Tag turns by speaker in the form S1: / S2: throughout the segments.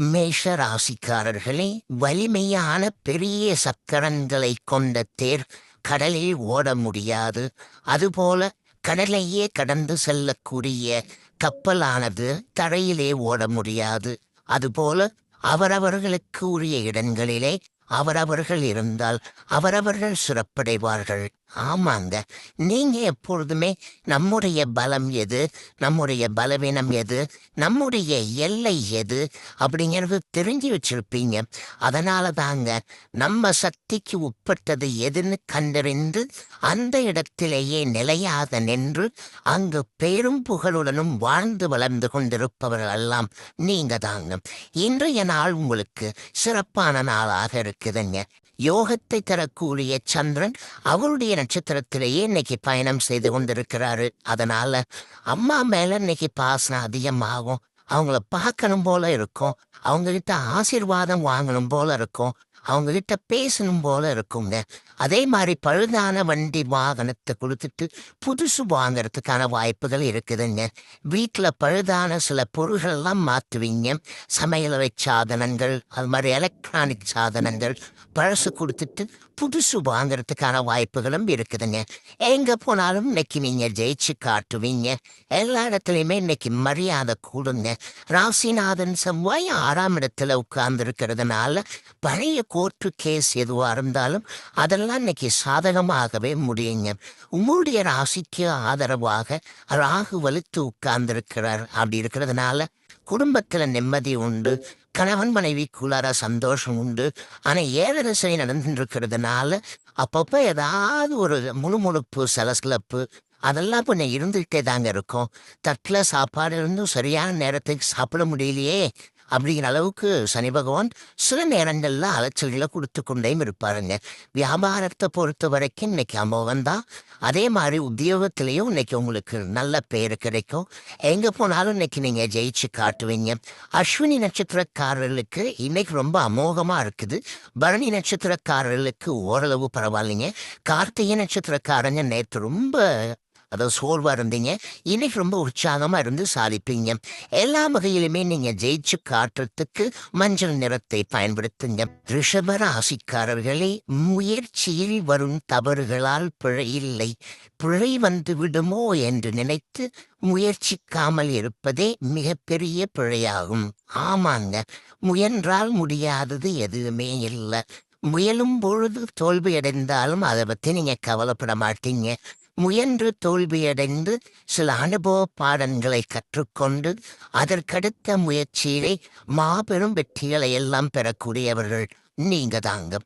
S1: மேஷ ராசிக்காரர்களே, வலிமையான பெரிய சக்கரங்களை கொண்ட தேர் கடலில் ஓட முடியாது. அதுபோல கடலையே கடந்து செல்லக்கூடிய கப்பலானது தரையிலே ஓட முடியாது. அதுபோல அவரவர்களுக்கு உரிய இடங்களிலே அவரவர்கள் இருந்தால் அவரவர்கள் சிறப்படைவார்கள். ஆமாங்க, நீங்க எப்பொழுதுமே நம்முடைய பலம் எது, நம்முடைய பலவீனம் எது, நம்முடைய எல்லை எது அப்படிங்கிறது தெரிஞ்சு வச்சிருப்பீங்க. அதனால தாங்க நம்ம சக்திக்கு உட்பட்டது எதுன்னு கண்டறிந்து அந்த இடத்திலேயே நிலையாக நின்று அங்கு பெரும் புகழுடனும் வாழ்ந்து வளர்ந்து கொண்டிருப்பவர்கள் எல்லாம் நீங்க தாங்க. இன்றைய நாள் உங்களுக்கு சிறப்பான நாளாக இருக்குதுங்க. யோகத்தை தரக்கூடிய சந்திரன் அவருடைய நட்சத்திரத்திலேயே இன்னைக்கு பயணம் செய்து கொண்டிருக்கிறாரு. அதனால அம்மா மேல இன்னைக்கு பாசனம் அதிகமாகும். அவங்கள பார்க்கணும் போல இருக்கும், அவங்க கிட்ட ஆசீர்வாதம் வாங்கணும் போல இருக்கும், அவங்க கிட்ட பேசணும் போல இருக்குங்க. அதே மாதிரி பழுதான வண்டி வாகனத்தை கொடுத்துட்டு புதுசு வாங்கறதுக்கான வாய்ப்புகள் இருக்குதுங்க. வீட்டில் பழுதான சில பொருள்கள்லாம் மாற்றுவீங்க. சமையலறை சாதனங்கள், அது மாதிரி எலக்ட்ரானிக் சாதனங்கள் பழசு கொடுத்துட்டு புதுசு வாங்கறதுக்கான வாய்ப்புகளும் இருக்குதுங்க. எங்கே போனாலும் இன்னைக்கு நீங்கள் ஜெயிச்சு காட்டுவீங்க. எல்லா இடத்துலையுமே இன்னைக்கு மரியாதை கூடுங்க. ராசிநாதன் செவ்வாய் 6ஆம் இடத்துல உட்கார்ந்து இருக்கிறதுனால பழைய கோர்ட்டு கேஸ் எதுவாக இருந்தாலும் அதெல்லாம் இன்னைக்கு சாதகமாகவே முடியுங்க. உங்களுடைய ராசிக்கு ஆதரவாக ராகு வலுத்து உட்கார்ந்திருக்கிறார். அப்படி இருக்கிறதுனால குடும்பத்தில் நிம்மதி உண்டு, கணவன் மனைவிக்குள்ளார சந்தோஷம் உண்டு. ஆனால் ஏழரை சனி நடந்துட்டு இருக்கிறதுனால அப்பப்போ ஏதாவது ஒரு முணுமுணுப்பு, சலசலப்பு அதெல்லாம் கொஞ்சம் இருந்துகிட்டே தாங்க இருக்கும். தட்டில் சாப்பாடு இருந்தும் சரியான நேரத்துக்கு சாப்பிட முடியலையே அப்படிங்கிற அளவுக்கு சனி பகவான் சில நேரங்களில் அலைச்சல்களை கொடுத்து கொண்டேயும் இருப்பாருங்க. வியாபாரத்தை பொறுத்த வரைக்கும் இன்னைக்கு அமோகம் தான். அதே மாதிரி உத்தியோகத்திலையும் இன்னைக்கு உங்களுக்கு நல்ல பேர் கிடைக்கும். எங்கே போனாலும் இன்னைக்கு நீங்கள் ஜெயிச்சு காட்டுவீங்க. அஸ்வினி நட்சத்திரக்காரர்களுக்கு இன்னைக்கு ரொம்ப அமோகமாக இருக்குது. பரணி நட்சத்திரக்காரர்களுக்கு ஓரளவு பரவாயில்லைங்க. கார்த்திகை நட்சத்திரக்காரங்க நேற்று ரொம்ப சோர்வாக இருந்தீங்க. இன்னைக்கு ரொம்ப உற்சாகமாக இருந்து சாதிப்பீங்க. எல்லா வகையிலுமே நீங்கள் ஜெயிச்சு காட்டுறதுக்கு மஞ்சள் நிறத்தை பயன்படுத்துங்க. ரிஷப ராசிக்காரர்களே, முயற்சியில் வரும் தவறுகளால் பிழை இல்லை, பிழை வந்து விடுமோ என்று நினைத்து முயற்சிக்காமல் இருப்பதே மிகப்பெரிய பிழையாகும். ஆமாங்க, முயன்றால் முடியாதது எதுவுமே இல்லை. முயலும் பொழுது தோல்வியடைந்தாலும் அதை பற்றி நீங்கள் கவலைப்பட மாட்டீங்க. முயன்று தோல்வியடைந்து சில அனுபவ பாடங்களை கற்றுக்கொண்டு அதற்கடுத்த முயற்சியிலே மாபெரும் வெற்றிகளை எல்லாம் பெறக்கூடியவர்கள் நீங்க தாங்க.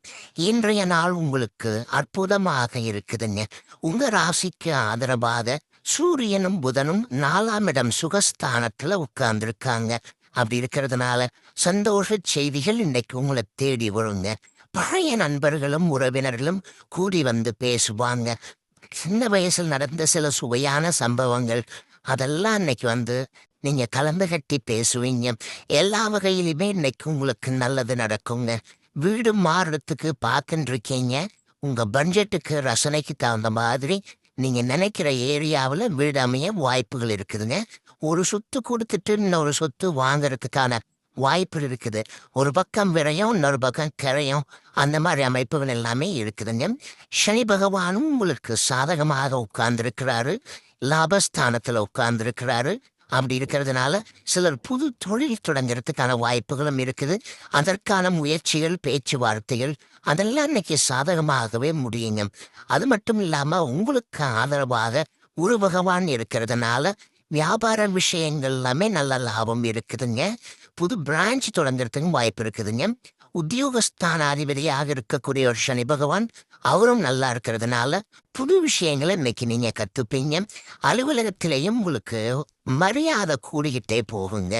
S1: இன்றைய நாள் உங்களுக்கு அற்புதமாக இருக்குதுங்க. உங்க ராசிக்கு ஆதரவாக சூரியனும் புதனும் 4ஆம் இடம் சுகஸ்தானத்துல உட்கார்ந்துருக்காங்க. அப்படி இருக்கிறதுனால சந்தோஷ செய்திகள் இன்னைக்கு உங்களை தேடி வருங்க. பழைய நண்பர்களும் உறவினர்களும் கூடி வந்து பேசுவாங்க. சின்ன வயசில் நடந்த சில சுவையான சம்பவங்கள் அதெல்லாம் இன்னைக்கு வந்து நீங்கள் கலந்து கட்டி பேசுவீங்க. எல்லா வகையிலுமே இன்னைக்கு உங்களுக்கு நல்லது நடக்குங்க. வீடு மாறுறதுக்கு பார்த்துட்டு இருக்கீங்க. உங்கள் பட்ஜெட்டுக்கு ரசனைக்கு தகுந்த மாதிரி நீங்கள் நினைக்கிற ஏரியாவில் வீடு அமைய வாய்ப்புகள் இருக்குதுங்க. ஒரு சொத்து கொடுத்துட்டு இன்னொரு சொத்து வாங்கறதுக்கான வாய்ப்பு இருக்குது. ஒரு பக்கம் விரையும், இன்னொரு பக்கம் கிரையும், அந்த மாதிரி அமைப்புகள் எல்லாமே இருக்குதுங்க. சனி பகவானும் உங்களுக்கு சாதகமாக உட்கார்ந்துருக்கிறாரு, லாபஸ்தானத்தில் உட்கார்ந்துருக்கிறாரு. அப்படி இருக்கிறதுனால சிலர் புது தொழில் தொடங்கிறதுக்கான வாய்ப்புகளும் இருக்குது. அதற்கான முயற்சிகள், பேச்சுவார்த்தைகள் அதெல்லாம் இன்னைக்கு சாதகமாகவே முடியுங்க. அது மட்டும் இல்லாமல் உங்களுக்கு ஆதரவாக குரு பகவான் இருக்கிறதுனால வியாபார விஷயங்கள் எல்லாமே நல்ல லாபம் இருக்குதுங்க. புது பிரான்ச் தொடங்குறதுக்கும் வாய்ப்பு இருக்குதுங்க. உத்தியோகஸ்தான அதிபதியாக இருக்கக்கூடிய ஒரு சனி பகவான் அவரும் நல்லா இருக்கிறதுனால புது விஷயங்களை இன்னைக்கு நீங்க கத்துப்பீங்க. அலுவலகத்திலையும் உங்களுக்கு மரியாதை கூடிக்கிட்டே போகுங்க.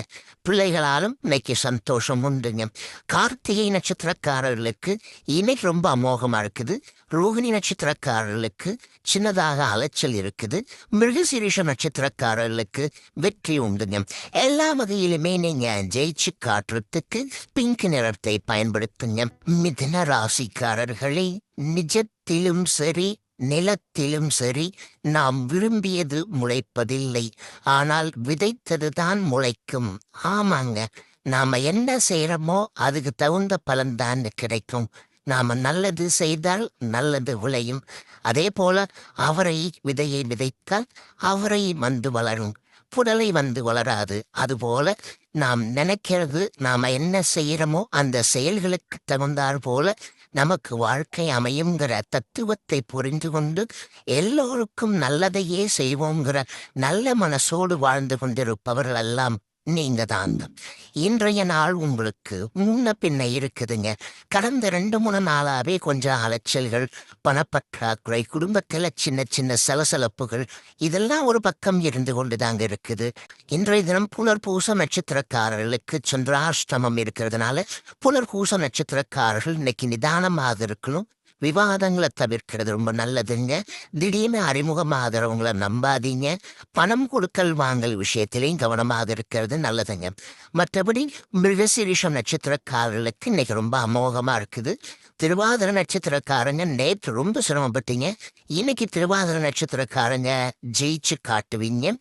S1: பிள்ளைகளாலும் இன்னைக்கு சந்தோஷம் உண்டுங்க. கார்த்திகை நட்சத்திரக்காரர்களுக்கு இன்னைக்கு ரொம்ப அமோகமா இருக்குது. ரோகிணி நட்சத்திரக்காரர்களுக்கு சின்னதாக அலைச்சல் இருக்குது. மிருகசீரிஷ நட்சத்திரக்காரர்களுக்கு வெற்றி உண்டுங்க. எல்லா வகையிலுமே நீங்க ஜெயிச்சு காட்டுறதுக்கு பிங்க் நிறத்தை பயன்படுத்துங்க. மிதுன ராசிக்காரர்களே, நிஜத்திலும் சரி நிலத்திலும் சரி நாம் விரும்பியது முளைப்பதில்லை, ஆனால் விதைத்ததுதான் முளைக்கும். ஆமாங்க, நாம என்ன செய்யறோமோ அதுக்கு தகுந்த பலன்தான் கிடைக்கும். நாம நல்லது செய்தால் நல்லது விளையும். அதே போல அவரை விதையை விதைத்தால் அவரை வந்து வளரும், புடலை வந்து வளராது. அதுபோல நாம் நினைக்கிறது, நாம என்ன செய்யறோமோ அந்த செயல்களுக்கு தகுந்தாற் போல நமக்கு வாழ்க்கை அமையுங்கிற தத்துவத்தை புரிந்து கொண்டு எல்லோருக்கும் நல்லதையே செய்வோங்கிற நல்ல மனசோடு வாழ்ந்து கொண்டிருப்பவர்கள் எல்லாம் நீங்க தான். இன்றைய நாள் உங்களுக்கு முன்ன பின்ன இருக்குதுங்க. கடந்த 2-3 நாளாவே கொஞ்சம் அலைச்சல்கள், பணப்பற்றாக்குறை, குடும்பத்தில் சின்ன சின்ன சலசலப்புகள், இதெல்லாம் ஒரு பக்கம் இருந்து கொண்டு தாங்க இருக்குது. இன்றைய தினம் புனர்பூச நட்சத்திரக்காரர்களுக்கு சந்திராஷ்டமம் இருக்கிறதுனால புனர்பூச நட்சத்திரக்காரர்கள் இன்னைக்கு நிதானமாக இருக்கணும். விவாதங்களை தவிர்க்கிறது ரொம்ப நல்லதுங்க. திடீர்னு அறிமுகமாகிறவங்கள நம்பாதீங்க. பணம் கொடுக்கல் வாங்கல் விஷயத்திலையும் கவனமாக இருக்கிறது நல்லதுங்க. மற்றபடி மிருகசீரிஷம் நட்சத்திரக்காரர்களுக்கு இன்னைக்கு ரொம்ப அமோகமாக இருக்குது. திருவாதிர நட்சத்திரக்காரங்க நேற்று ரொம்ப சிரமப்பட்டீங்க. இன்னைக்கு திருவாதிர நட்சத்திரக்காரங்க ஜெயிச்சு காட்டுவீங்க.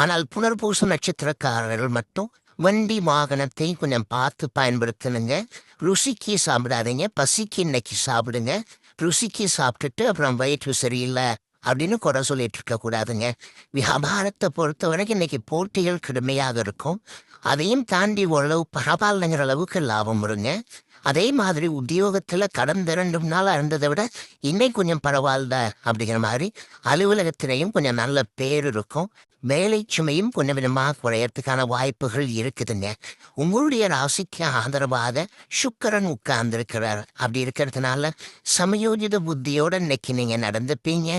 S1: ஆனால் புனர்பூச நட்சத்திரக்காரர்கள் மட்டும் வண்டி வாகனத்தை கொஞ்சம் பார்த்து பயன்படுத்தணுங்க. ருசிக்கு சாப்பிடாதீங்க, பசிக்கு இன்னைக்கு சாப்பிடுங்க. ருசிக்கு சாப்பிட்டுட்டு அப்புறம் வயிற்று சரியில்லை அப்படின்னு குறை சொல்லிட்டு இருக்க கூடாதுங்க. வியாபாரத்தை பொறுத்த வரைக்கும் இன்னைக்கு போட்டிகள் கடுமையாக இருக்கும். அதையும் தாண்டி ஓரளவு பரவாயில்லைங்கிற அளவுக்கு லாபம் வருங்க. அதே மாதிரி உத்தியோகத்தில் கடந்த 2 நாளாக இருந்ததை விட இன்னைக்கு கொஞ்சம் பரவாயில்ல அப்படிங்கிற மாதிரி அலுவலகத்திலையும் கொஞ்சம் நல்ல பேர் இருக்கும். வேலை சுமையும் கொஞ்சம் கொஞ்சமாக குறையறதுக்கான வாய்ப்புகள் இருக்குதுங்க. உங்களுடைய ராசிக்கு ஆதரவாக சுக்கிரன் உட்கார்ந்துருக்கிறார். அப்படி இருக்கிறதுனால சமயோஜித புத்தியோட இன்னைக்கு நீங்க நடந்துப்பீங்க.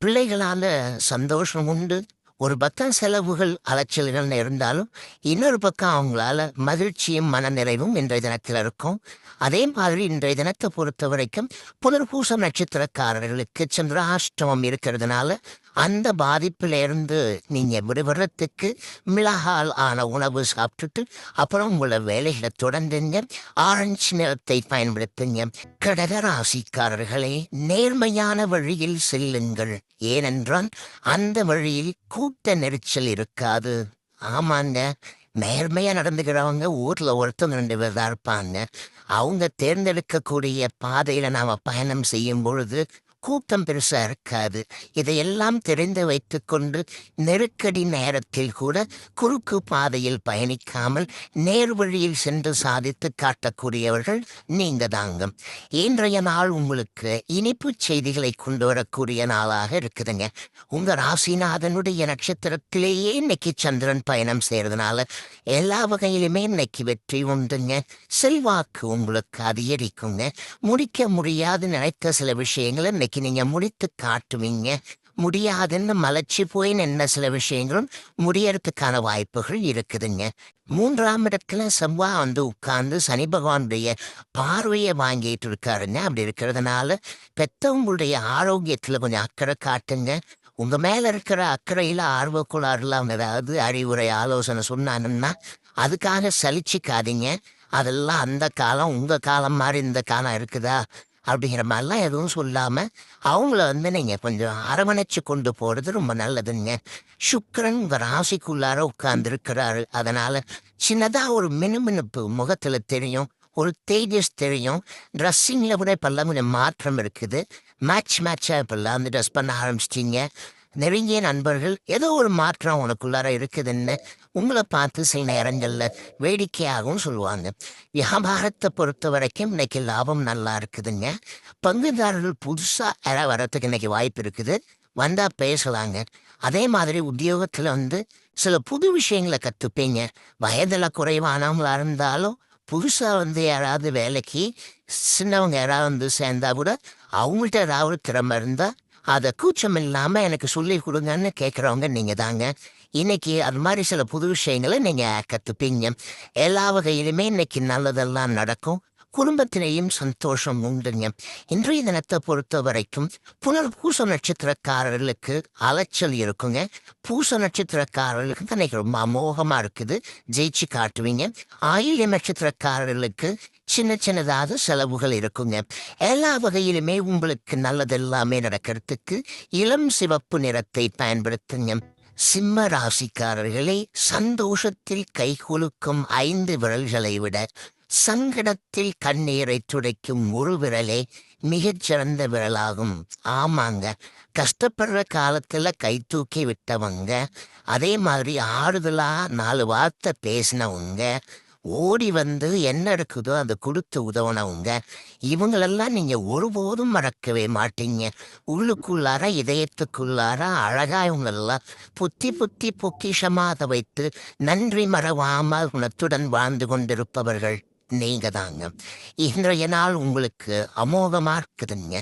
S1: பிள்ளைகளால சந்தோஷம் உண்டு. ஒரு பக்கம் செலவுகள் அலைச்சல்கள் இருந்தாலும் இன்னொரு பக்கம் அவங்களால மகிழ்ச்சியும் மனநிறைவும் இன்றைய தினத்தில் இருக்கும். அதே மாதிரி இன்றைய தினத்தை பொறுத்த வரைக்கும் புனர்பூசம் நட்சத்திரக்காரர்களுக்கு சந்திராஷ்டமம் இருக்கிறதுனால அந்த பாதிப்பிலிருந்து நீங்க விடுபடுறதுக்கு மிளகால் ஆன உணவு சாப்பிட்டுட்டு அப்புறம் உங்களோட வேலைகளை தொடர்ந்துங்க. ஆரஞ்சு நிறத்தை பயன்படுத்துங்க. கடக ராசிக்காரர்களே, நேர்மையான வழியில் செல்லுங்கள். ஏனென்றால் அந்த வழியில் கூட்ட நெரிச்சல் இருக்காது. ஆமாங்க, நேர்மையா நடந்துக்கிறவங்க ஊர்ல ஒருத்தவங்க 2 பேர் தான் இருப்பாங்க. அவங்க தேர்ந்தெடுக்கக்கூடிய பாதையில நாம பயணம் செய்யும் பொழுது கூட்டம் பெருசா இருக்காது. இதையெல்லாம் தெரிந்து வைத்துக்கொண்டு நெருக்கடி நேரத்தில் கூட குறுக்கு பாதையில் பயணிக்காமல் நேர்வழியில் சென்று சாதித்து காட்டக்கூடியவர்கள் நீங்க தாங்க. இன்றைய நாள் உங்களுக்கு இனிப்பு செய்திகளை கொண்டு வரக்கூடிய நாளாக இருக்குதுங்க. உங்க ராசிநாதனுடைய நட்சத்திரத்திலேயே இன்னைக்கு சந்திரன் பயணம் செய்யறதுனால எல்லா வகையிலுமே இன்னைக்கு வெற்றி உண்டுங்க. செல்வாக்கு உங்களுக்கு அதிகரிக்குங்க. முடிக்க முடியாது நினைத்த சில விஷயங்களை இன்னைக்கு நீங்க முடித்து காட்டுவீங்க. முடியாதுன்னு மலைச்சு போய் நின்ன சில விஷயங்களும் முடியறதுக்கான வாய்ப்புகள் இருக்குதுங்க. 3ஆம் இடத்துல செவ்வாய் வந்து உட்கார்ந்து சனி பகவானுடைய பார்வையை வாங்கிட்டு இருக்காருங்க. அப்படி இருக்கிறதுனால பெத்தவங்களுடைய ஆரோக்கியத்துல கொஞ்சம் அக்கறை காட்டுங்க. உங்க மேல இருக்கிற அக்கறையில ஆர்வக்குள்ளாறுல அவங்க ஏதாவது அறிவுரை ஆலோசனை சொன்னாங்கன்னா அதுக்காக சலிச்சுக்காதீங்க. அதெல்லாம் அந்த காலம் உங்க காலம் மாதிரி இந்த காலம் இருக்குதா அப்படிங்கிற மாதிரிலாம் எதுவும் சொல்லாம அவங்கள வந்து நீங்க கொஞ்சம் அரவணைச்சு கொண்டு போறது ரொம்ப நல்லதுங்க. சுக்கிரன் உங்க ராசிக்குள்ளார உட்கார்ந்துருக்கிறாரு. அதனால சின்னதா ஒரு மினுமினுப்பு முகத்துல தெரியும், ஒரு தேஜஸ் தெரியும். ட்ரெஸ்ஸிங்கில் கூட இப்பெல்லாம் கொஞ்சம் மாற்றம் இருக்குது. மேட்சாக இப்பெல்லாம் வந்து ட்ரெஸ் பண்ண ஆரம்பிச்சிட்டிங்க. நெருங்கிய நண்பர்கள் ஏதோ ஒரு மாற்றம் உனக்குள்ளார இருக்குதுன்னு உங்களை பார்த்து சில நேரங்களில் வேடிக்கையாகவும் சொல்லுவாங்க. வியாபாரத்தை பொறுத்த வரைக்கும் இன்னைக்கு லாபம் நல்லா இருக்குதுங்க. பங்குதாரர்கள் புதுசாக யாராவது வர்றதுக்கு இன்னைக்கு வாய்ப்பு இருக்குது. வந்தால் பேசலாங்க. அதே மாதிரி உத்தியோகத்தில் வந்து சில புது விஷயங்களை கற்றுப்பீங்க. வயதில் குறைவானவங்களா இருந்தாலும் புதுசாக வந்து யாராவது வேலைக்கு சின்னவங்க யாராவது வந்து சேர்ந்தா கூட அவங்கள்ட்ட ஏதாவது திறமை இருந்தால் அதை கூச்சம் இல்லாமல் எனக்கு சொல்லி கொடுங்கன்னு கேட்குறவங்க நீங்கள் தாங்க. இன்னைக்கு அது மாதிரி சில புது விஷயங்களை நீங்கள் கற்றுப்பீங்க. எல்லா வகையிலுமே இன்னைக்கு நல்லதெல்லாம் நடக்கும். குடும்பத்திலேயும் சந்தோஷம் உண்டுங்க. இன்றைய தினத்தை பொறுத்த வரைக்கும் புனர்பூச நட்சத்திரக்காரர்களுக்கு அலைச்சல் இருக்குங்க. பூச நட்சத்திரக்காரர்களுக்கு இன்னைக்கு ரொம்ப அமோகமாக இருக்குது, ஜெயிச்சு காட்டுவீங்க. ஆயில்ய நட்சத்திரக்காரர்களுக்கு சின்ன சின்னதாக செலவுகள் இருக்குங்க. எல்லா வகையிலுமே உங்களுக்கு நல்லதெல்லாமே நடக்கிறதுக்கு இளம் சிவப்பு நிறத்தை பயன்படுத்துங்க. சிம்ம ராசிக்காரர்களே, சந்தோஷத்தில் கைகுலுக்கும் 5 விரல்களை விட சங்கடத்தில் கண்ணீரை துடைக்கும் ஒரு விரலே மிகச்சிறந்த விரலாகும். ஆமாங்க, கஷ்டப்படுற காலத்துல கை தூக்கி விட்டவங்க, அதே மாதிரி ஆறுதலா 4 வார்த்தை பேசினவங்க, ஓடி வந்து என்ன இருக்குதோ அதை கொடுத்து உதவுனவங்க, இவங்களெல்லாம் நீங்க ஒருபோதும் மறக்கவே மாட்டீங்க. உள்ளுக்குள்ளார இதயத்துக்குள்ளார அழகா இவங்களெல்லாம் புத்தி புத்தி பொக்கிஷமா அதை வைத்து நன்றி மறவாமல் குணத்துடன் வாழ்ந்து கொண்டிருப்பவர்கள் நீங்க தாங்க. இன்றைய நாள் உங்களுக்கு அமோகமா இருக்குதுங்க.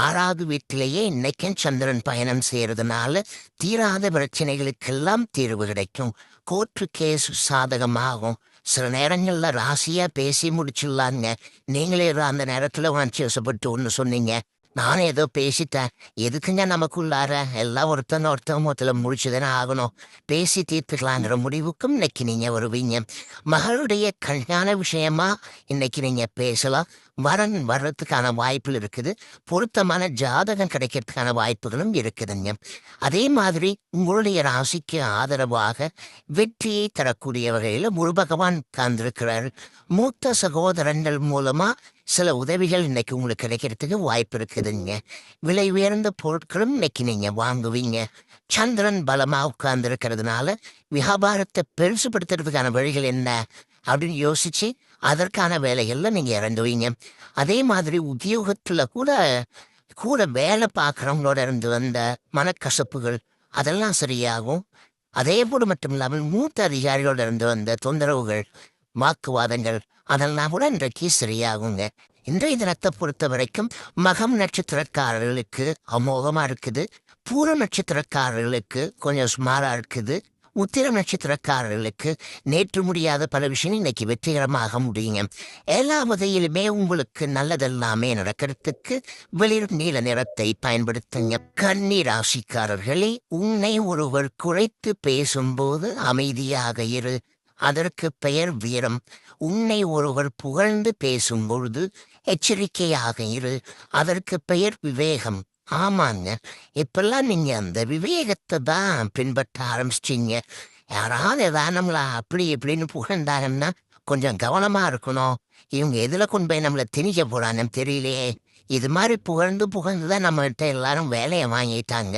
S1: 6வது வீட்டிலேயே இன்னைக்கும் சந்திரன் பயணம் செய்யறதுனால தீராத பிரச்சனைகளுக்கெல்லாம் தீர்வு கிடைக்கும். கோர்ட்டு கேஸ் சாதகமாகும். சில நேரங்கள்ல ராசியா பேசி முடிச்சிடலாங்க. நீங்களே அந்த நேரத்துல உணர்ச்சி வசப்பட்டு ஒன்று சொன்னீங்க, நானே ஏதோ பேசிட்டேன், எதுக்குங்க நமக்குள்ளார எல்லாம் ஒருத்தன் மொத்தல முடிச்சுதானே ஆகணும், பேசி தீர்த்துக்கலாங்கிற முடிவுக்கும் இன்னைக்கு நீங்க வருவீங்க. மகளுடைய கல்யாண விஷயமா இன்னைக்கு நீங்க பேசலாம். வரன் வர்றதுக்கான வாய்ப்புகள் இருக்குது. பொருத்தமான ஜாதகம் கிடைக்கிறதுக்கான வாய்ப்புகளும் இருக்குதுங்க. அதே மாதிரி உங்களுடைய ராசிக்கு ஆதரவாக வெற்றியை தரக்கூடிய வகையில் குரு பகவான் உட்கார்ந்திருக்கிறார். மூத்த சகோதரங்கள் மூலமா சில உதவிகள் இன்னைக்கு உங்களுக்கு கிடைக்கிறதுக்கு வாய்ப்பு இருக்குதுங்க. விலை உயர்ந்த பொருட்களும் இன்னைக்கு நீங்க வாங்குவீங்க. சந்திரன் பலமா உட்கார்ந்து இருக்கிறதுனால வியாபாரத்தை பெருசுபடுத்துறதுக்கான வழிகள் என்ன அப்படின்னு யோசிச்சு அதற்கான வேலைகள்ல நீங்க இறங்குவீங்க. அதே மாதிரி உத்தியோகத்துல கூட கூட வேலை பார்க்குறவங்களோட இருந்து வந்த மனக்கசப்புகள் அதெல்லாம் சரியாகும். அதே போல மட்டும் இல்லாமல் மூத்த அதிகாரிகளோட இருந்து வந்த தொந்தரவுகள், வாக்குவாதங்கள் அதெல்லாம் கூட இன்றைக்கு சரியாகுங்க. இன்றைய தினத்தை பொறுத்த வரைக்கும் மகம் நட்சத்திரக்காரர்களுக்கு அமோகமா இருக்குது. பூர நட்சத்திரக்காரர்களுக்கு கொஞ்சம் சுமாரா இருக்குது. உத்திரம் நட்சத்திரக்காரர்களுக்கு நேற்று முடியாத பல விஷயம் இன்னைக்கு வெற்றிகரமாக முடியுங்க. எல்லா வகையிலுமே உங்களுக்கு நல்லதெல்லாமே நடக்கிறதுக்கு வெளிர் நீல நிறத்தை பயன்படுத்துங்க. கன்னி ராசிக்காரர்களே, உன்னை ஒருவர் குறைத்து பேசும்போது அமைதியாக இரு, அதற்கு பெயர் வீரம். உன்னை ஒருவர் புகழ்ந்து பேசும்பொழுது எச்சரிக்கையாக இரு, அதற்கு பெயர் விவேகம். ஆமாங்க, இப்பெல்லாம் நீங்க அந்த விவேகத்தை தான் பின்பற்ற ஆரம்பிச்சிட்டீங்க. யாராவது ஏதாவது நம்மள அப்படி இப்படின்னு புகழ்ந்தாங்கன்னா கொஞ்சம் கவனமா இருக்கணும். இவங்க எதுல கொண்டு போய் நம்மளை திணிக்க போறான்னு தெரியலையே. இது மாதிரி புகழ்ந்து புகழ்ந்துதான் நம்மகிட்ட எல்லாரும் வேலையை வாங்கிட்டாங்க.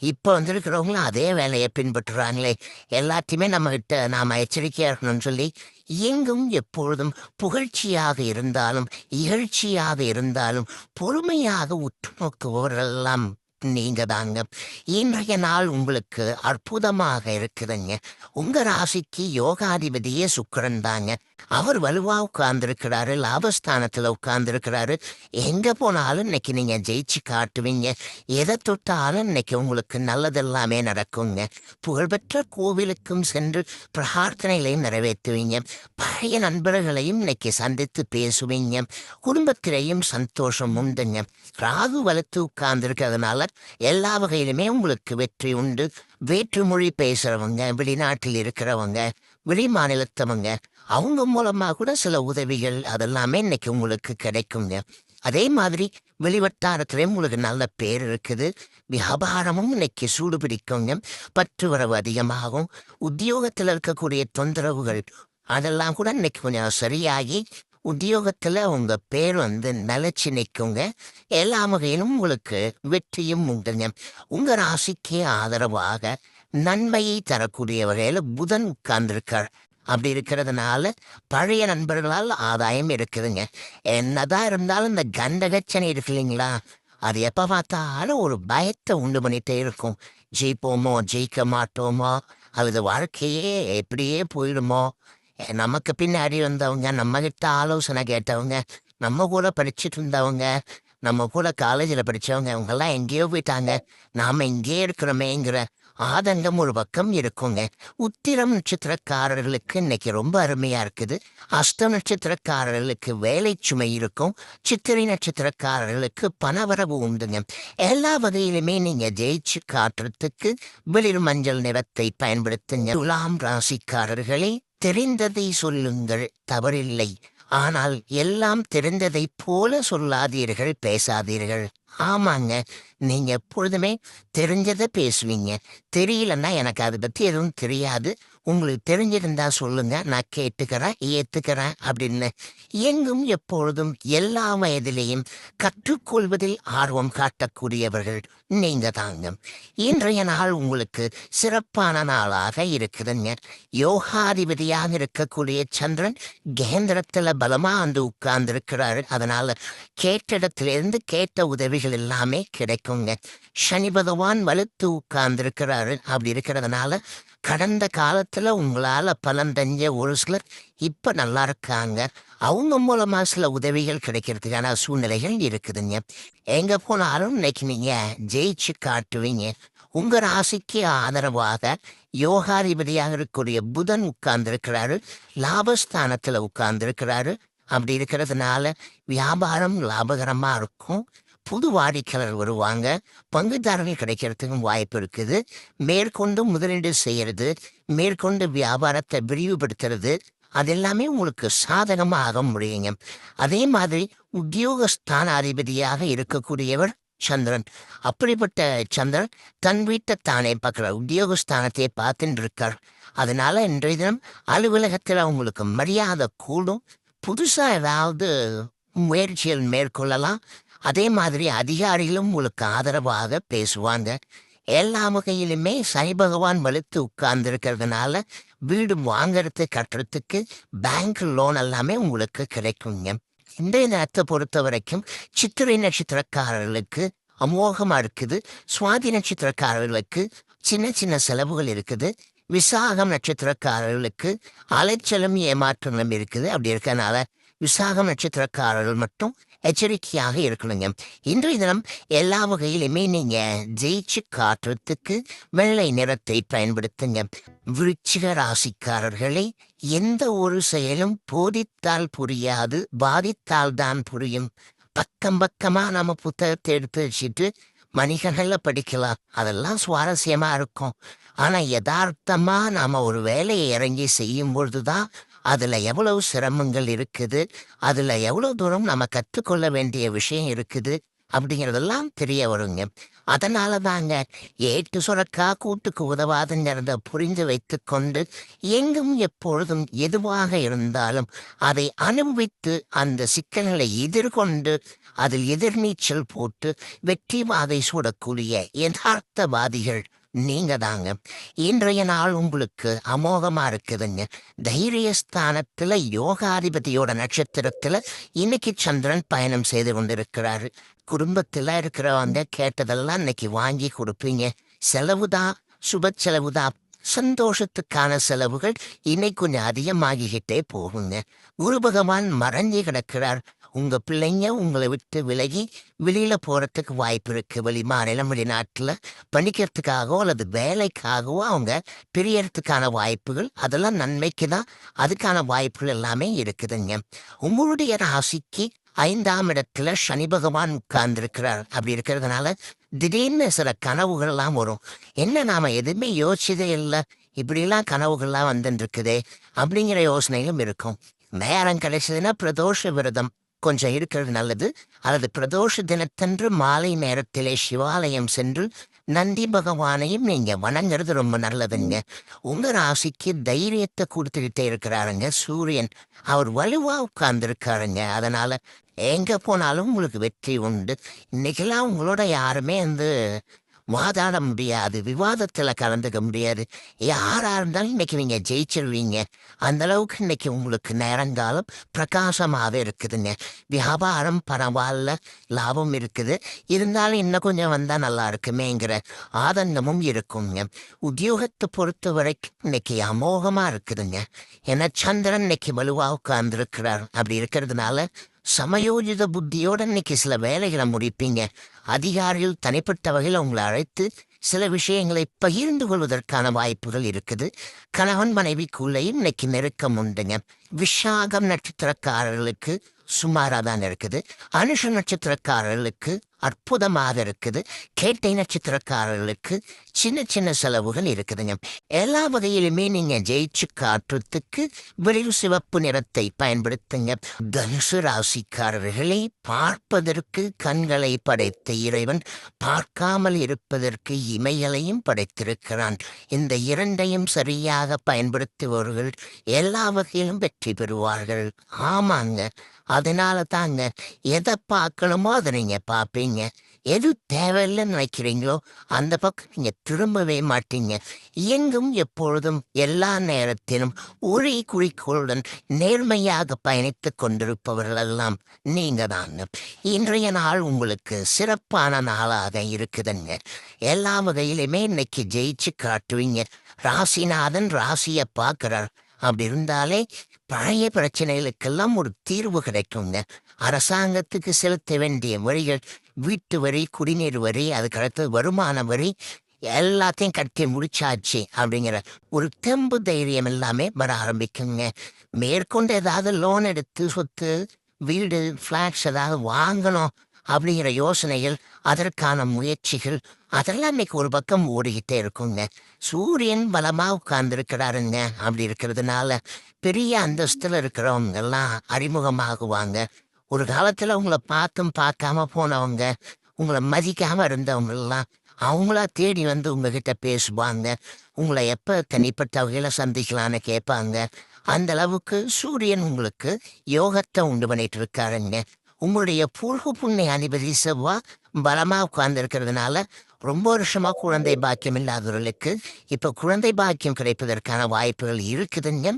S1: இப்போ வந்திருக்கிறவங்களும் அதே வேலையை பின்பற்றுறாங்களே. எல்லாத்தையுமே நம்மகிட்ட நாம எச்சரிக்கையா இருக்கணும்னு சொல்லி எங்கும் எப்பொழுதும் புகழ்ச்சியாக இருந்தாலும் இகழ்ச்சியாக இருந்தாலும் பொறுமையாக உற்று நோக்குவோரெல்லாம் நீங்க தாங்க. இன்றைய நாள் உங்களுக்கு அற்புதமாக இருக்குதுங்க. உங்க ராசிக்கு யோகாதிபதியே சுக்கிரன் தாங்க. அவர் வலுவா உட்கார்ந்துருக்கிறாரு, லாபஸ்தானத்துல உட்கார்ந்துருக்கிறாரு. எங்க போனாலும் இன்னைக்கு நீங்க ஜெயிச்சு காட்டுவீங்க. எதை தொட்டாலும் இன்னைக்கு உங்களுக்கு நல்லதெல்லாமே நடக்குங்க. புகழ்பெற்ற கோவிலுக்கும் சென்று பிரார்த்தனைகளையும் நிறைவேற்றுவீங்க. பழைய நண்பர்களையும் இன்னைக்கு சந்தித்து பேசுவீங்க. குடும்பத்திலையும் சந்தோஷம் உண்டுங்க. ராகு வலுத்து உட்கார்ந்துருக்கிறதுனால எல்லா வகையிலுமே உங்களுக்கு வெற்றி உண்டு. வேற்றுமொழி பேசுறவங்க, வெளிநாட்டில் இருக்கிறவங்க, வெளி மாநிலத்தவங்க, அவங்க மூலமா கூட சில உதவிகள் அதெல்லாமே இன்னைக்கு உங்களுக்கு கிடைக்குங்க. அதே மாதிரி வெளிவட்டாரத்திலையும் உங்களுக்கு நல்ல பேர் இருக்குது. வியாபாரமும் இன்னைக்கு சூடு பிடிக்குங்க. பற்றுவரவு அதிகமாகும். உத்தியோகத்தில் இருக்கக்கூடிய தொந்தரவுகள் அதெல்லாம் கூட இன்னைக்கு கொஞ்சம் சரியாகி உத்தியோகத்துல உங்க பேர் நிலைச்சு நிற்குங்க. எல்லா வகையிலும் உங்களுக்கு வெற்றியும் உண்டுங்க. உங்க ராசிக்கு ஆதரவாக நன்மையை தரக்கூடிய வகையில புதன் உட்கார்ந்துருக்கார். அப்படி இருக்கிறதுனால பழைய நண்பர்களால் ஆதாயம் இருக்குதுங்க. என்னதான் இருந்தாலும் இந்த கண்டகச்சனை இருக்கு இல்லைங்களா, அது எப்ப பார்த்தாலும் ஒரு பயத்தை உண்டு பண்ணிட்டே இருக்கும். ஜெயிப்போமோ ஜெயிக்க மாட்டோமோ, அல்லது வாழ்க்கையே எப்படியே போயிடுமோ, நமக்கு பின்னாடி வந்தவங்க, நம்ம கிட்ட ஆலோசனை கேட்டவங்க, நம்ம கூட படிச்சுட்டு இருந்தவங்க, நம்ம கூட காலேஜில் படித்தவங்க, அவங்கெல்லாம் எங்கேயோ போயிட்டாங்க, நாம் இங்கே இருக்கிறோமேங்கிற ஆதங்கம் ஒரு பக்கம் இருக்குங்க. உத்திரம் நட்சத்திரக்காரர்களுக்கு இன்னைக்கு ரொம்ப அருமையா இருக்குது. அஸ்தம் நட்சத்திரக்காரர்களுக்கு வேலை சுமை இருக்கும். சித்திரை நட்சத்திரக்காரர்களுக்கு பணவரவு உண்டுங்க. எல்லா வகையிலுமே நீங்க ஜெயிச்சு காட்டுறதுக்கு வெளிர் மஞ்சள் நிறத்தை பயன்படுத்துங்க. துலாம் ராசிக்காரர்களே, தெரிந்ததை சொல்லுங்கள், தவறில்லை. ஆனால் எல்லாம் தெரிந்ததைப் போல சொல்லாதீர்கள், பேசாதீர்கள். ஆமாங்க. நீங்க எப்பொழுதுமே தெரிஞ்சத பேசுவீங்க. தெரியலன்னா எனக்கு அத பத்தி எதுவும் தெரியாது. உங்களுக்கு தெரிஞ்சிருந்தா சொல்லுங்க. நான் கேட்டுக்கிறேன், ஏத்துக்கிறேன் அப்படின்னு. எங்கும் எப்பொழுதும் எல்லா வயதிலேயும் கற்றுக்கொள்வதில் ஆர்வம் காட்டக்கூடியவர்கள் நீங்க தாங்க. இன்றைய நாள் உங்களுக்கு சிறப்பான நாளாக இருக்குதுங்க. யோகாதிபதியாக இருக்கக்கூடிய சந்திரன் கேந்திரத்துல பலமா வந்து உட்கார்ந்திருக்கிறாரு. அதனால கேட்ட இடத்திலிருந்து கேட்ட உதவிகள் எல்லாமே கிடைக்குங்க. சனி பகவான் வலுத்து உட்கார்ந்திருக்கிறாரு. அப்படி இருக்கிறதுனால கடந்த காலத்துல உங்களால பலன் ஒரு சிலர் இப்ப நல்லா இருக்காங்க. அவங்க மூலமா சில உதவிகள் கிடைக்கிறதுக்கான சூழ்நிலைகள் இருக்குதுங்க. எங்க போனாலும் இன்னைக்கு நீங்க ஜெயிச்சு காட்டுவீங்க. உங்க ராசிக்கு ஆதரவாக யோகாதிபதியாக இருக்கக்கூடிய புதன் உட்கார்ந்திருக்கிறாரு. லாபஸ்தானத்துல உட்கார்ந்திருக்கிறாரு. அப்படி இருக்கிறதுனால வியாபாரம் லாபகரமா இருக்கும். புது வாடிக்கையாளர் வருவாங்க. பங்குதாரர்கள் கிடைக்கிறதுக்கும் வாய்ப்பு இருக்குது. மேற்கொண்டு முதலீடு செய்யறது, மேற்கொண்டு வியாபாரத்தை விரிவுபடுத்துறது, அது எல்லாமே உங்களுக்கு சாதகமா ஆக முடியுங்க. அதே மாதிரி உத்தியோகஸ்தான அதிபதியாக இருக்கக்கூடியவர் சந்திரன். அப்படிப்பட்ட சந்திரன் தன் வீட்டை தானே பார்க்கிறார். உத்தியோகஸ்தானத்தையே பார்த்துட்டு இருக்கார். அதனால இன்றைய தினம் அலுவலகத்தில் உங்களுக்கு மரியாதை கூடும். புதுசா ஏதாவது முயற்சிகள் மேற்கொள்ளலாம். அதே மாதிரி அதிகாரிகளும் உங்களுக்கு ஆதரவாக பேசுவாங்க. எல்லா வகையிலுமே சனி பகவான் வலுத்து உட்கார்ந்துருக்கிறதுனால வீடு வாங்கறது கட்டுறதுக்கு பேங்க் லோன் எல்லாமே உங்களுக்கு கிடைக்குங்க. இன்றைய நேரத்தை பொறுத்த வரைக்கும் சித்திரை நட்சத்திரக்காரர்களுக்கு அமோகமா இருக்குது. சுவாதி நட்சத்திரக்காரர்களுக்கு சின்ன சின்ன செலவுகள் இருக்குது. விசாகம் நட்சத்திரக்காரர்களுக்கு அலைச்சலும் ஏமாற்றங்களும் இருக்குது. அப்படி இருக்கனால விசாகம் நட்சத்திரக்காரர்கள் மட்டும் எச்சரிக்கையாக இருக்கணுங்க. இன்றைய தினம் எல்லா வகையிலுமே நீங்க ஜெயிச்சு காட்டுறதுக்கு வெள்ளை நிறத்தை பயன்படுத்துங்க. விருச்சிக ராசிக்காரர்களை எந்த ஒரு செயலும் போதித்தால் புரியாது, பாதித்தால் தான் புரியும். பக்கம் பக்கமா நம்ம புத்தகத்தை எடுத்து வச்சுட்டு மணிகள்ல படிக்கலாம். அதெல்லாம் சுவாரஸ்யமா இருக்கும். ஆனா யதார்த்தமா நாம ஒரு வேலையை இறங்கி செய்யும் பொழுதுதான் அதுல எவ்வளவு சிரமங்கள் இருக்குது, அதுல எவ்வளவு தூரம் நம்ம கற்றுக்கொள்ள வேண்டிய விஷயம் இருக்குது அப்படிங்கிறதெல்லாம் தெரிய வருங்க. அதனால தாங்க ஏட்டு சுரக்கா கூட்டுக்கு உதவாதுங்கிறத புரிந்து வைத்து கொண்டு எங்கும் எப்பொழுதும் எதுவாக இருந்தாலும் அதை அனுபவித்து அந்த சிக்கல்களை எதிர்கொண்டு அதில் எதிர்நீச்சல் போட்டு வெற்றி வாகை சூடக்கூடிய யதார்த்தவாதிகள் நீங்க தாங்க. இன்றைய நாள் உங்களுக்கு அமோகமா இருக்குதுங்க. தைரியஸ்தானத்துல யோகாதிபதியோட நட்சத்திரத்துல இன்னைக்கு சந்திரன் பயணம் செய்து கொண்டிருக்கிறாரு. குடும்பத்துல இருக்கிறவங்க கேட்டதெல்லாம் இன்னைக்கு வாங்கி கொடுப்பீங்க. செலவுதான், சுப செலவுதான். சந்தோஷத்துக்கான செலவுகள் இன்னைக்கு கொஞ்சம் அதிகமாகிக்கிட்டே போகுங்க. குரு பகவான் மறைஞ்சி கிடக்கிறார். உங்க பிள்ளைங்க உங்களை விட்டு விலகி வெளியில போறதுக்கு வாய்ப்பு இருக்கு. வெளி மாநிலம், வெளிநாட்டுல படிக்கிறதுக்காகவோ அல்லது வேலைக்காகவோ அவங்க பிரியறதுக்கான வாய்ப்புகள், அதெல்லாம் நன்மைக்கு தான். அதுக்கான வாய்ப்புகள் எல்லாமே இருக்குதுங்க. உங்களுடைய ராசிக்கு 5ஆம் இடத்துல சனி பகவான் உட்கார்ந்துருக்கிறார். அப்படி இருக்கிறதுனால திடீர்னு சில கனவுகள் எல்லாம் வரும். என்ன நாம எதுவுமே யோசிச்சதே இல்லை, இப்படிலாம் கனவுகள்லாம் வந்துட்டு இருக்குதே அப்படிங்கிற யோசனையும் இருக்கும். நேரம் கிடைச்சதுன்னா பிரதோஷ விரதம் கொஞ்சம் இருக்கிறது நல்லது. அல்லது பிரதோஷ தினத்தன்று மாலை நேரத்திலே சிவாலயம் சென்று நந்தி பகவானையும் நீங்க வணங்குறது ரொம்ப நல்லதுங்க. உங்க ராசிக்கு தைரியத்தை கொடுத்துக்கிட்டே இருக்கிறாருங்க சூரியன். அவர் வலுவா உட்கார்ந்துருக்காருங்க. அதனால எங்க போனாலும் உங்களுக்கு வெற்றி உண்டு. இன்னைக்கெல்லாம் உங்களோட யாருமே வாதாட முடியாது, விவாதத்துல கலந்துக்க முடியாது. யாரா இருந்தாலும் இன்னைக்கு நீங்க ஜெயிச்சிருவீங்க. அந்த அளவுக்கு இன்னைக்கு உங்களுக்கு நேரங்காலம் பிரகாசமாக இருக்குதுங்க. வியாபாரம் பரவாயில்ல, லாபம் இருக்குது. இருந்தாலும் இன்னும் கொஞ்சம் வந்தா நல்லா இருக்குமேங்கிற ஆதங்கமும் இருக்குங்க. உத்தியோகத்தை பொறுத்த வரைக்கும் இன்னைக்கு அமோகமா இருக்குதுங்க. ஏன்னா சந்திரன் இன்னைக்கு வலுவா உட்கார்ந்துருக்கிறார். அப்படி இருக்கிறதுனால சமயோஜித புத்தியோட இன்னைக்கு சில வேலைகளை முடிப்பீங்க. அதிகாரிகள் தனிப்பட்ட வகையில் உங்களை அழைத்து சில விஷயங்களை பகிர்ந்து கொள்வதற்கான வாய்ப்புகள் இருக்குது. கணவன் மனைவிக்குள்ளேயும் இன்னைக்கு நெருக்கம் உண்டுங்க. விஷாகம் நட்சத்திரக்காரர்களுக்கு சுமாராக தான் இருக்குது. அனுஷ நட்சத்திரக்காரர்களுக்கு அற்புதமாக இருக்குது. கேட்டை நட்சத்திரக்காரர்களுக்கு சின்ன சின்ன செலவுகள் இருக்குதுங்க. எல்லா வகையிலுமே நீங்க ஜெயிச்சு காட்டுறதுக்கு வெளிர் சிவப்பு நிறத்தை பயன்படுத்துங்க. தனுசு ராசிக்காரர்களை பார்ப்பதற்கு கண்களை படைத்த இறைவன் பார்க்காமல் இருப்பதற்கு இமைகளையும் படைத்திருக்கிறான். இந்த இரண்டையும் சரியாக பயன்படுத்துபவர்கள் எல்லா வகையிலும் வெற்றி பெறுவார்கள். ஆமாங்க, அதனால தாங்க எதை பார்க்கணுமோ அதை நீங்க பார்ப்பீங்க. எது தேவையில்லைன்னு நினைக்கிறீங்களோ அந்த பக்கம் நீங்க திரும்பவே மாட்டீங்க. எங்கும் எப்பொழுதும் எல்லா நேரத்திலும் ஒரே குறிக்கோளுடன் நேர்மையாக பயணித்துக் கொண்டிருப்பவர்கள் எல்லாம் நீங்க தாங்க. இன்றைய நாள் உங்களுக்கு சிறப்பான நாளாக இருக்குதுங்க. எல்லா வகையிலுமே இன்னைக்கு ஜெயிச்சு காட்டுவீங்க. ராசிநாதன் ராசியை பார்க்கிறார். அப்படி இருந்தாலே பழைய பிரச்சனைகளுக்கெல்லாம் ஒரு தீர்வு கிடைக்குங்க. அரசாங்கத்துக்கு செலுத்த வேண்டிய வரிகள், வீட்டு வரி, குடிநீர் வரி, அதுக்கடுத்து வருமான வரி எல்லாத்தையும் கட்டி முடிச்சாச்சு அப்படிங்கிற ஒரு தெம்பு தைரியம் எல்லாமே வர ஆரம்பிக்குங்க. மேற்கொண்டு ஏதாவது லோன் எடுத்து சொத்து, வீடு, ஃப்ளாட்ஸ் ஏதாவது வாங்கணும் அப்படிங்கிற யோசனைகள், அதற்கான முயற்சிகள் அதெல்லாம் இன்னைக்கு ஒரு பக்கம் ஓடிக்கிட்டே இருக்குங்க. சூரியன் பலமா உட்கார்ந்துருக்கிறாருங்க. அப்படி இருக்கிறதுனால பெரிய அந்தஸ்துல இருக்கிறவங்க எல்லாம் அறிமுகமாகுவாங்க. ஒரு காலத்துல உங்களை பார்த்தும் பார்க்காம போனவங்க, உங்களை மதிக்காம இருந்தவங்க எல்லாம் அவங்களா தேடி வந்து உங்ககிட்ட பேசுவாங்க. உங்களை எப்ப தனிப்பட்ட வகையில சந்திக்கலான்னு கேட்பாங்க. அந்த அளவுக்கு சூரியன் உங்களுக்கு யோகத்தை உண்டு பண்ணிட்டு இருக்காருங்க. உங்களுடைய பூர்வ புண்ணிய அதிபதி செவ்வாய் பலமா உட்கார்ந்து இருக்கிறதுனால ரொம்ப வருஷமா குழந்தை பாக்கியம் இல்லாதவர்களுக்கு இப்ப குழந்தை பாக்கியம் கிடைப்பதற்கான வாய்ப்புகள் இருக்குதுங்க.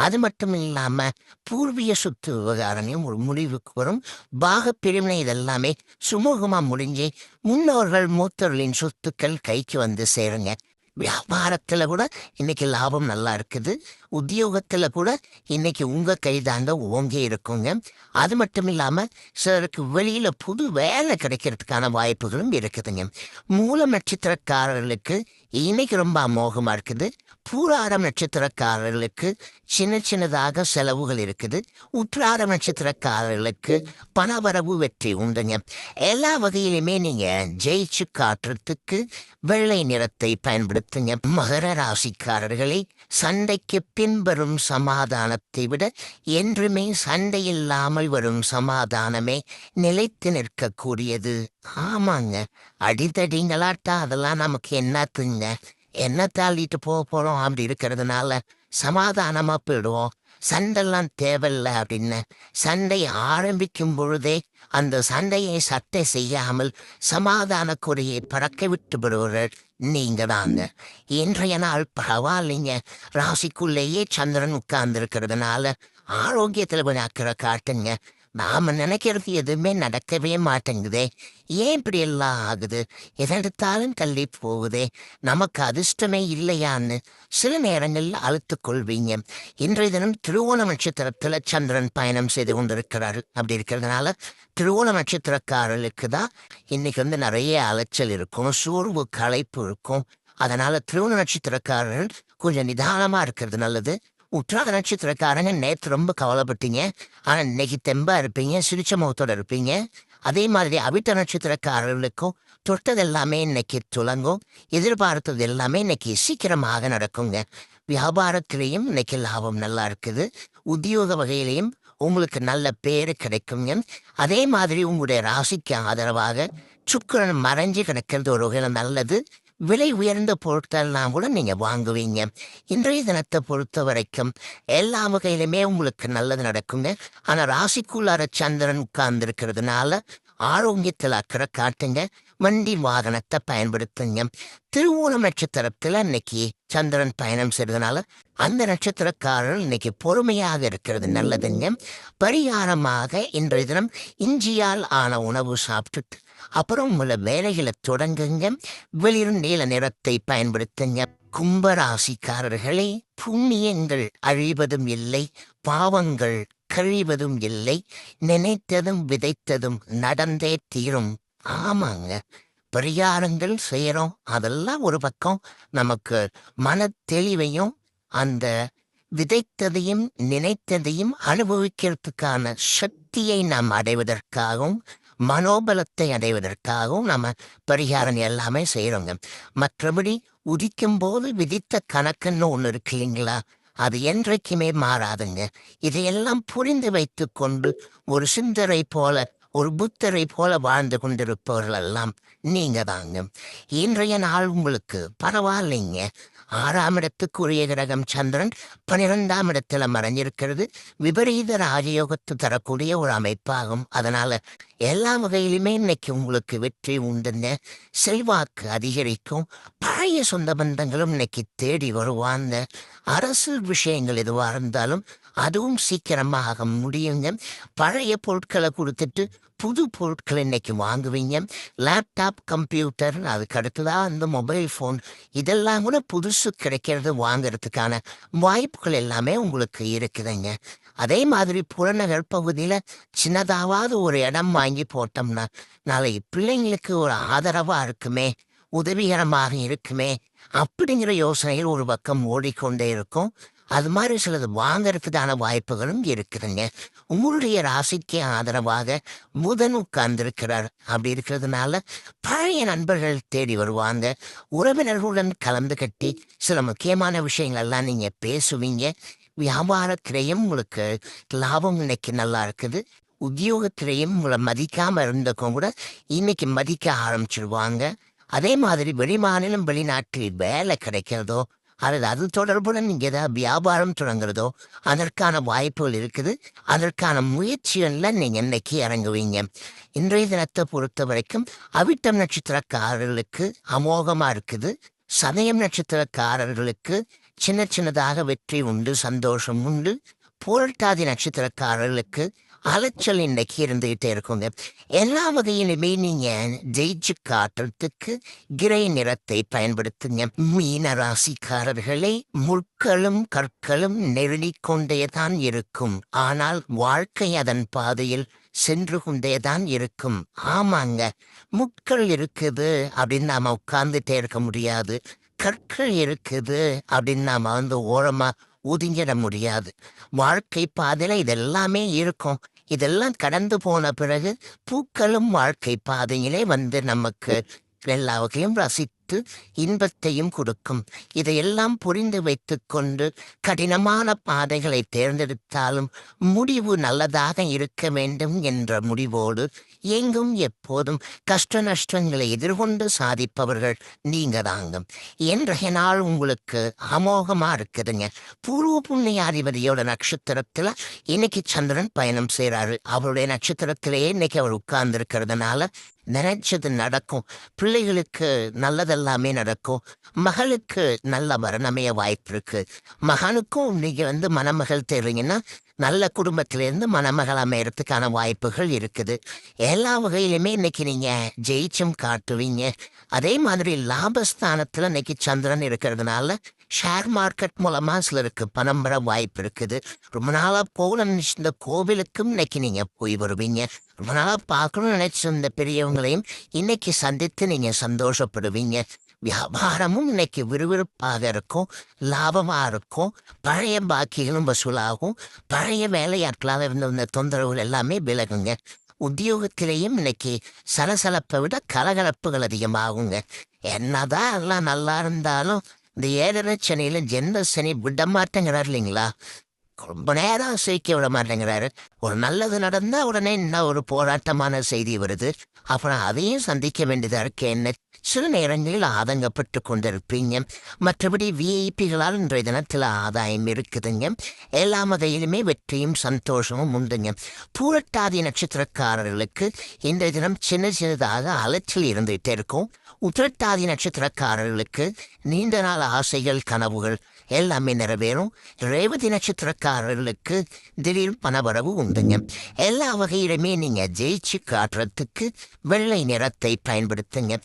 S1: அது மட்டும் இல்லாம பூர்வீக சொத்து விவகாரமும் ஒரு முடிவுக்கு வரும். பாக பிரிவினை இதெல்லாமே சுமூகமா முடிஞ்சு முன்னோர்கள் மூத்தவர்களின் சொத்துக்கள் கைக்கு வந்து சேருங்க. வியாபாரத்துல கூட இன்னைக்கு லாபம் நல்லா இருக்குது. உத்தியோகத்துல கூட இன்னைக்கு உங்க கைதாங்க ஓங்கி இருக்குங்க. அது மட்டும் இல்லாம சிலருக்கு வெளியில புது வேலை கிடைக்கிறதுக்கான வாய்ப்புகளும் இருக்குதுங்க. மூல நட்சத்திரக்காரர்களுக்கு இன்னைக்கு ரொம்ப அமோகமா இருக்குது. பூராடம் நட்சத்திரக்காரர்களுக்கு சின்ன சின்னதாக செலவுகள் இருக்குது. உற்றாடம் நட்சத்திரக்காரர்களுக்கு பணவரவு வெற்றி உண்டுங்க. எல்லா வகையிலுமே நீங்க ஜெயிச்சு காட்டுறதுக்கு வெள்ளை நிறத்தை பயன்படுத்துங்க. மகர ராசிக்காரர்களை சண்டைக்கு பின்வரும் சமாதானத்தை விட என்றுமே சண்டை இல்லாமல் வரும் சமாதானமே நிலைத்து நிற்கக்கூடியது. ஆமாங்க, அடித்தடிங்களாட்டா அதெல்லாம் நமக்கு என்னத்துங்க, என்ன தாளிட்டு போறோம் அப்படி இருக்கிறதுனால சமாதானமா போயிடுவோம். சண்டெல்லாம் தேவையில்லை அப்படின்னு சண்டை ஆரம்பிக்கும் பொழுதே அந்த சண்டையை சட்டை செய்யாமல் சமாதான குறையை பறக்க விட்டு விடுவர்கள் நீங்க தாங்க. இன்றைய நாள் பரவாயில்லைங்க. ராசிக்குள்ளேயே சந்திரன் உட்கார்ந்து இருக்கிறதுனால ஆரோக்கியத்தில் கொஞ்சம் அக்கறை காட்டுங்க. நாம நினைக்கிறது எதுவுமே நடக்கவே மாட்டேங்குதே, ஏன் இப்படி எல்லாம் ஆகுது, எதெடுத்தாலும் தள்ளி போகுதே, நமக்கு அதிர்ஷ்டமே இல்லையான்னு சில நேரங்களில் அழுத்து கொள்வீங்க. இன்றைய தினம் திருவோண நட்சத்திரத்துல சந்திரன் பயணம் செய்து கொண்டிருக்கிறாரு. அப்படி இருக்கிறதுனால திருவோண நட்சத்திரக்காரர்களுக்கு தான் இன்னைக்கு நிறைய அலைச்சல் இருக்கும், சோர்வு களைப்பு இருக்கும். அதனால திருவோண நட்சத்திரக்காரர்கள் கொஞ்சம் நிதானமா இருக்கிறது நல்லது. உற்றாத நட்சத்திரக்காரங்க நேற்று ரொம்ப கவலைப்பட்டீங்க, ஆனா இன்னைக்கு தெம்பா இருப்பீங்க, சிரிச்ச முகத்தோட இருப்பீங்க. அதே மாதிரி அவிட்ட நட்சத்திரக்காரர்களுக்கும் தொட்டது எல்லாமே இன்னைக்கு துலங்கும். எதிர்பார்த்தது எல்லாமே இன்னைக்கு சீக்கிரமாக நடக்குங்க. வியாபாரத்திலையும் இன்னைக்கு லாபம் நல்லா இருக்குது. உத்தியோக வகையிலையும் உங்களுக்கு நல்ல பேரு கிடைக்குங்க. அதே மாதிரி உங்களுடைய ராசிக்கு ஆதரவாக சுக்கிரன் மறைஞ்சு கிடக்கிறது ஒரு வகையில நல்லது. விலை உயர்ந்த பொருட்கள்லாம் கூட நீங்க வாங்குவீங்க. இன்றைய தினத்தை பொறுத்த வரைக்கும் எல்லா வகையிலுமே உங்களுக்கு நல்லது நடக்குங்க. ஆனா ராசிக்குள்ளார சந்திரன் உட்கார்ந்து இருக்கிறதுனால ஆரோக்கியத்தில் அக்கறை காட்டுங்க. வண்டி வாகனத்தை பயன்படுத்துங்க. திருவோணம் நட்சத்திரத்துல இன்னைக்கு சந்திரன் பயணம் செய்யறதுனால அந்த நட்சத்திரக்காரர்கள் இன்னைக்கு பொறுமையாக இருக்கிறது நல்லதுங்க. பரிகாரமாக இன்றைய தினம் இஞ்சியால் ஆன உணவு சாப்பிட்டுட்டு அப்புறம் உள்ள வேலைகளை தொடங்குங்க. வெளிர் நீல நிறத்தை பயன்படுத்துங்க. கும்பராசிக்காரர்களே, புண்ணியங்கள் அழிவதும் இல்லை, பாவங்கள் கழிவதும் இல்லை, நினைத்ததும் விதைத்ததும் நடந்தே தீரும். ஆமாங்க, பரிகாரங்கள் செய்யறோம், அதெல்லாம் ஒரு பக்கம் நமக்கு மன தெளிவையும் அந்த விதைத்ததையும் நினைத்ததையும் அனுபவிக்கிறதுக்கான சக்தியை நாம் அடைவதற்காகவும் மனோபலத்தை அடைவதற்காகவும் நம்ம பரிகாரம் எல்லாமே செய்கிறோங்க. மற்றபடி உதிக்கும் போது விதித்த கணக்குன்னு ஒன்று இருக்கு இல்லைங்களா, அது என்றைக்குமே மாறாதுங்க. இதையெல்லாம் புரிந்து வைத்து கொண்டு ஒரு சிந்தரை போல ஒரு புத்தரை போல வாழ்ந்து கொண்டிருப்பவர்கள் எல்லாம் நீங்க தாங்க. இன்றைய நாள் உங்களுக்கு பரவாயில்லைங்க. 6ஆம் இடத்துக்குரிய கிரகம் சந்திரன் 12ஆம் இடத்துல மறைஞ்சிருக்கிறது. விபரீத ராஜயோகத்தை தரக்கூடிய ஒரு அமைப்பாகும். அதனால எல்லா வகையிலுமே இன்னைக்கு உங்களுக்கு வெற்றி உண்டுங்க. செல்வாக்கு அதிகரிக்கும். பழைய சொந்த பந்தங்களும் இன்னைக்கு தேடி வருவாங்க. அரசு விஷயங்கள் எதுவாக இருந்தாலும் அதுவும் சீக்கிரமாக முடியுங்க. பழைய பொருட்களை கொடுத்துட்டு புது பொருட்கள் இன்னைக்கு வாங்குவீங்க. லேப்டாப், கம்ப்யூட்டர், அதுக்கு அடுத்ததாக அந்த மொபைல் ஃபோன் இதெல்லாம் கூட புதுசு கிடைக்கிறது வாங்கிறதுக்கான வாய்ப்புகள் எல்லாமே உங்களுக்கு இருக்குதுங்க. அதே மாதிரி புறநகர் பகுதியில் சின்னதாவது ஒரு இடம் வாங்கி போட்டோம்னா நாளைக்கு பிள்ளைங்களுக்கு ஒரு ஆதரவாக இருக்குமே, உதவிகரமாக இருக்குமே அப்படிங்கிற யோசனைகள் ஒரு பக்கம் ஓடிக்கொண்டே இருக்கும். அது மாதிரி சிலது வாங்கறதுக்கான வாய்ப்புகளும் இருக்குதுங்க. உங்களுடைய ராசிக்கு ஆதரவாக புதன் உட்கார்ந்திருக்கிறார். அப்படி இருக்கிறதுனால பழைய நண்பர்கள் தேடி வருவாங்க. உறவினர்களுடன் கலந்து கட்டி சில முக்கியமான விஷயங்கள் எல்லாம் நீங்க பேசுவீங்க. வியாபாரத்திலையும் உங்களுக்கு லாபம் இன்னைக்கு நல்லா இருக்குது. உத்தியோகத்திலையும் உங்களை மதிக்காம இருந்தக்கும் கூட இன்னைக்கு மதிக்க ஆரம்பிச்சிருவாங்க. அதே மாதிரி வெளிமாநிலம் வெளிநாட்டில் வேலை கிடைக்கிறதோ அல்லது அது தொடர்புடன் நீங்க ஏதாவது வியாபாரம் தொடங்குறதோ அதற்கான வாய்ப்புகள் இருக்குது. அதற்கான முயற்சிகளில் நீங்க இன்னைக்கு இறங்குவீங்க. இன்றைய தினத்தை பொறுத்த வரைக்கும் அவிட்டம் நட்சத்திரக்காரர்களுக்கு அமோகமா இருக்குது. சதயம் நட்சத்திரக்காரர்களுக்கு சின்ன சின்னதாக வெற்றி உண்டு, சந்தோஷம் உண்டு. புரட்டாதி நட்சத்திரக்காரர்களுக்கு அலைச்சல் இன்னைக்கு இருந்துகிட்டே இருக்குங்க. எல்லா வகையிலுமே நீங்க ஜெயிச்சு காட்டுறதுக்கு கிரை நிறத்தை பயன்படுத்துங்க. மீன ராசிக்காரர்களே, முட்களும் கற்களும் நெருடிக் கொண்டேதான் இருக்கும். ஆனால் வாழ்க்கை அதன் பாதையில் சென்று கொண்டேதான் இருக்கும். ஆமாங்க, முட்கள் இருக்குது அப்படின்னு நாம உட்கார்ந்துட்டே இருக்க முடியாது. கற்கள் இருக்குது அப்படின்னு நாம ஓரமா ஒதுங்கிட முடியாது. வாழ்க்கை பாதையில இதெல்லாமே இருக்கும். இதெல்லாம் கடந்து போன பிறகு பூக்களும் வாழ்க்கை பாதையிலே நமக்கு எல்லா வகையும் ரசித்து இன்பத்தையும் கொடுக்கும். இதையெல்லாம் புரிந்து வைத்து கொண்டு கடினமான பாதைகளை தேர்ந்தெடுத்தாலும் முடிவு நல்லதாக இருக்க வேண்டும் என்ற முடிவோடு எங்கும் எப்போதும் கஷ்ட நஷ்டங்களை எதிர்கொண்டு சாதிப்பவர்கள் நீங்க தாங்க. இன்றைய நாள் உங்களுக்கு அமோகமா இருக்குதுங்க. பூர்வ புண்ணியாதிபதியோட நட்சத்திரத்துல இன்னைக்கு சந்திரன் பயணம் செய்யறாரு. அவருடைய நட்சத்திரத்திலேயே இன்னைக்கு அவர் உட்கார்ந்து இருக்கிறதுனால நினைச்சது நடக்கும். பிள்ளைகளுக்கு நல்லதெல்லாமே நடக்கும். மகளுக்கு நல்ல மரணமைய வாய்ப்பு இருக்கு. மகனுக்கும் நீங்க மணமகள் தேர்றீங்கன்னா நல்ல குடும்பத்திலேருந்து மணமகள் அமையறதுக்கான வாய்ப்புகள் இருக்குது. எல்லா வகையிலுமே இன்னைக்கு நீங்க ஜெயிச்சும் காட்டுவீங்க. அதே மாதிரி லாபஸ்தானத்துல இன்னைக்கு சந்திரன் இருக்கிறதுனால ஷேர் மார்க்கெட் மூலமா சிலருக்கு பணம் வர வாய்ப்பு இருக்குது. ரொம்ப நாளா போல நினைச்சிருந்த கோவிலுக்கும் இன்னைக்கு நீங்க போய் வருவீங்க. ரொம்ப நாளா பார்க்கணும்னு நினைச்சிருந்த பெரியவங்களையும் இன்னைக்கு சந்தித்து நீங்க சந்தோஷப்படுவீங்க. வியாபாரமும் இன்னைக்கு விறுவிறுப்பாக இருக்கும், லாபமா இருக்கும். பழைய பாக்கிகளும் வசூலாகும். பழைய வேலையாட்களாக இருந்த தொந்தரவுகள் எல்லாமே விலகுங்க. உத்தியோகத்திலேயும் இன்னைக்கு சலசலப்பை விட கலகலப்புகள் அதிகமாகுங்க. என்னதான் எல்லாம் நல்லா இருந்தாலும் இந்த 7.5 சனியில ஜென்ம சனி விட மாட்டேங்கிறார் இல்லைங்களா? ரொம்ப நேரம் சிரிக்க விட மாட்டேங்கிறாரு. ஒரு நல்லது நடந்தா உடனே இன்னும் ஒரு போராட்டமான செய்தி வருது. அப்புறம் அதையும் சந்திக்க வேண்டியதா இருக்கு. என்ன சில நேரங்களில் ஆதங்கப்பட்டு கொண்டிருப்பீங்க. மற்றபடி விஐபிகளால் இன்றைய தினத்தில் ஆதாயம் இருக்குதுங்க. எல்லா வகையிலுமே வெற்றியும் சந்தோஷமும் உண்டுங்க. பூரட்டாதி நட்சத்திரக்காரர்களுக்கு இன்றைய தினம் சின்ன சின்னதாக அலைச்சல் இருந்துகிட்டே இருக்கும். உத்திரட்டாதி நட்சத்திரக்காரர்களுக்கு நீண்ட நாள் ஆசைகள் கனவுகள் எல்லாமே நிறைவேறும். ரேவதி நட்சத்திரக்காரர்களுக்கு திடீர் பணவரவு உண்டுங்க. எல்லா வகையிலுமே நீங்க ஜெயிச்சு காட்டுறதுக்கு வெள்ளை நிறத்தை பயன்படுத்துங்க.